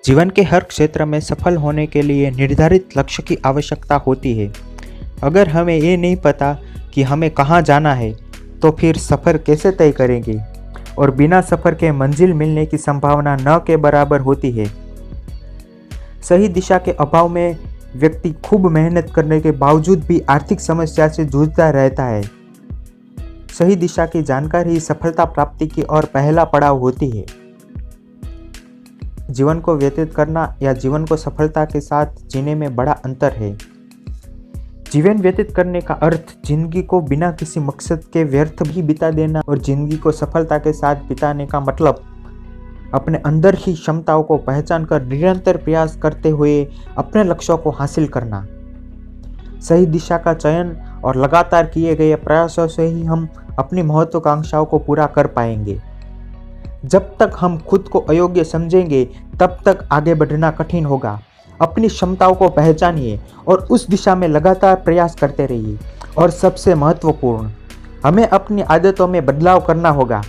जीवन के हर क्षेत्र में सफल होने के लिए निर्धारित लक्ष्य की आवश्यकता होती है। अगर हमें ये नहीं पता कि हमें कहाँ जाना है, तो फिर सफ़र कैसे तय करेंगे? और बिना सफ़र के मंजिल मिलने की संभावना न के बराबर होती है। सही दिशा के अभाव में व्यक्ति खूब मेहनत करने के बावजूद भी आर्थिक समस्या से जूझता रहता है। सही दिशा की जानकारी ही सफलता प्राप्ति की ओर पहला पड़ाव होती है। जीवन को व्यतीत करना या जीवन को सफलता के साथ जीने में बड़ा अंतर है। जीवन व्यतीत करने का अर्थ जिंदगी को बिना किसी मकसद के व्यर्थ भी बिता देना, और जिंदगी को सफलता के साथ बिताने का मतलब अपने अंदर ही क्षमताओं को पहचान कर निरंतर प्रयास करते हुए अपने लक्ष्यों को हासिल करना। सही दिशा का चयन और लगातार किए गए प्रयासों से ही हम अपनी महत्वाकांक्षाओं को पूरा कर पाएंगे। जब तक हम खुद को अयोग्य समझेंगे, तब तक आगे बढ़ना कठिन होगा। अपनी क्षमताओं को पहचानिए और उस दिशा में लगातार प्रयास करते रहिए। और सबसे महत्वपूर्ण, हमें अपनी आदतों में बदलाव करना होगा।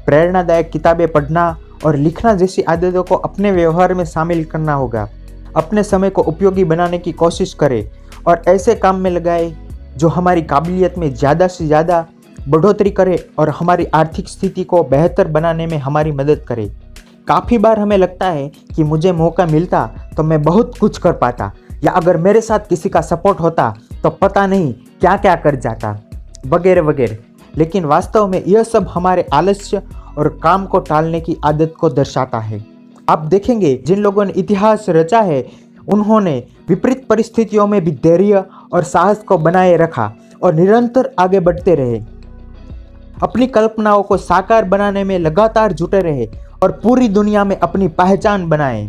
प्रेरणादायक किताबें पढ़ना और लिखना जैसी आदतों को अपने व्यवहार में शामिल करना होगा। अपने समय को उपयोगी बनाने की कोशिश करें और ऐसे काम में लगाएं जो हमारी काबिलियत में ज़्यादा से ज़्यादा बढ़ोतरी करे और हमारी आर्थिक स्थिति को बेहतर बनाने में हमारी मदद करे। काफ़ी बार हमें लगता है कि मुझे मौका मिलता तो मैं बहुत कुछ कर पाता, या अगर मेरे साथ किसी का सपोर्ट होता तो पता नहीं क्या क्या कर जाता, वगैरह वगैरह। लेकिन वास्तव में यह सब हमारे आलस्य और काम को टालने की आदत को दर्शाता है। आप देखेंगे, जिन लोगों ने इतिहास रचा है, उन्होंने विपरीत परिस्थितियों में भी धैर्य और साहस को बनाए रखा और निरंतर आगे बढ़ते रहे। अपनी कल्पनाओं को साकार बनाने में लगातार जुटे रहे और पूरी दुनिया में अपनी पहचान बनाए।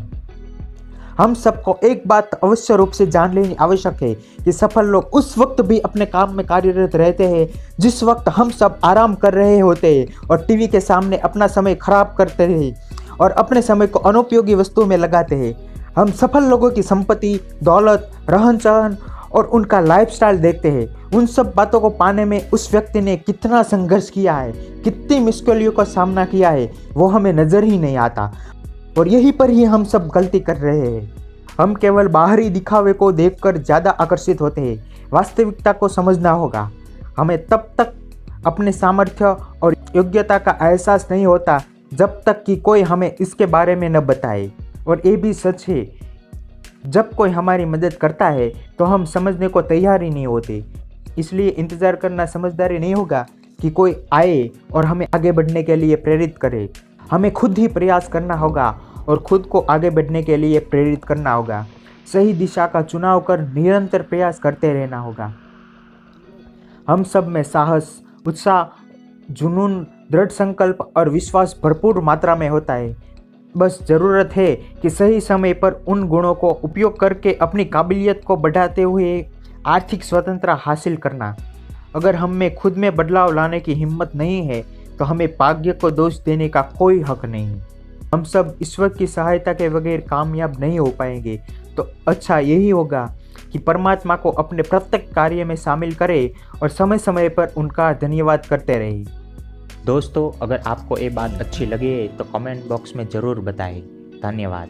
हम सबको एक बात अवश्य रूप से जान लेनी आवश्यक है कि सफल लोग उस वक्त भी अपने काम में कार्यरत रहते हैं जिस वक्त हम सब आराम कर रहे होते हैं और टीवी के सामने अपना समय खराब करते हैं और अपने समय को अनुपयोगी वस्तुओं में लगाते हैं। हम सफल लोगों की संपत्ति, दौलत, रहन सहन और उनका लाइफस्टाइल देखते हैं। उन सब बातों को पाने में उस व्यक्ति ने कितना संघर्ष किया है, कितनी मुश्किलों का सामना किया है, वो हमें नज़र ही नहीं आता। और यहीं पर ही हम सब गलती कर रहे हैं। हम केवल बाहरी दिखावे को देखकर ज़्यादा आकर्षित होते हैं। वास्तविकता को समझना होगा। हमें तब तक अपने सामर्थ्य और योग्यता का एहसास नहीं होता जब तक कि कोई हमें इसके बारे में न बताए। और ये भी सच है, जब कोई हमारी मदद करता है तो हम समझने को तैयार ही नहीं होते। इसलिए इंतज़ार करना समझदारी नहीं होगा कि कोई आए और हमें आगे बढ़ने के लिए प्रेरित करे। हमें खुद ही प्रयास करना होगा और खुद को आगे बढ़ने के लिए प्रेरित करना होगा। सही दिशा का चुनाव कर निरंतर प्रयास करते रहना होगा। हम सब में साहस, उत्साह, जुनून, दृढ़ संकल्प और विश्वास भरपूर मात्रा में होता है। बस ज़रूरत है कि सही समय पर उन गुणों को उपयोग करके अपनी काबिलियत को बढ़ाते हुए आर्थिक स्वतंत्रता हासिल करना। अगर हम में खुद में बदलाव लाने की हिम्मत नहीं है तो हमें भाग्य को दोष देने का कोई हक नहीं। हम सब ईश्वर की सहायता के बगैर कामयाब नहीं हो पाएंगे। तो अच्छा यही होगा कि परमात्मा को अपने प्रत्येक कार्य में शामिल करें और समय समय पर उनका धन्यवाद करते रहें। दोस्तों, अगर आपको ये बात अच्छी लगे तो कमेंट बॉक्स में ज़रूर बताएं। धन्यवाद।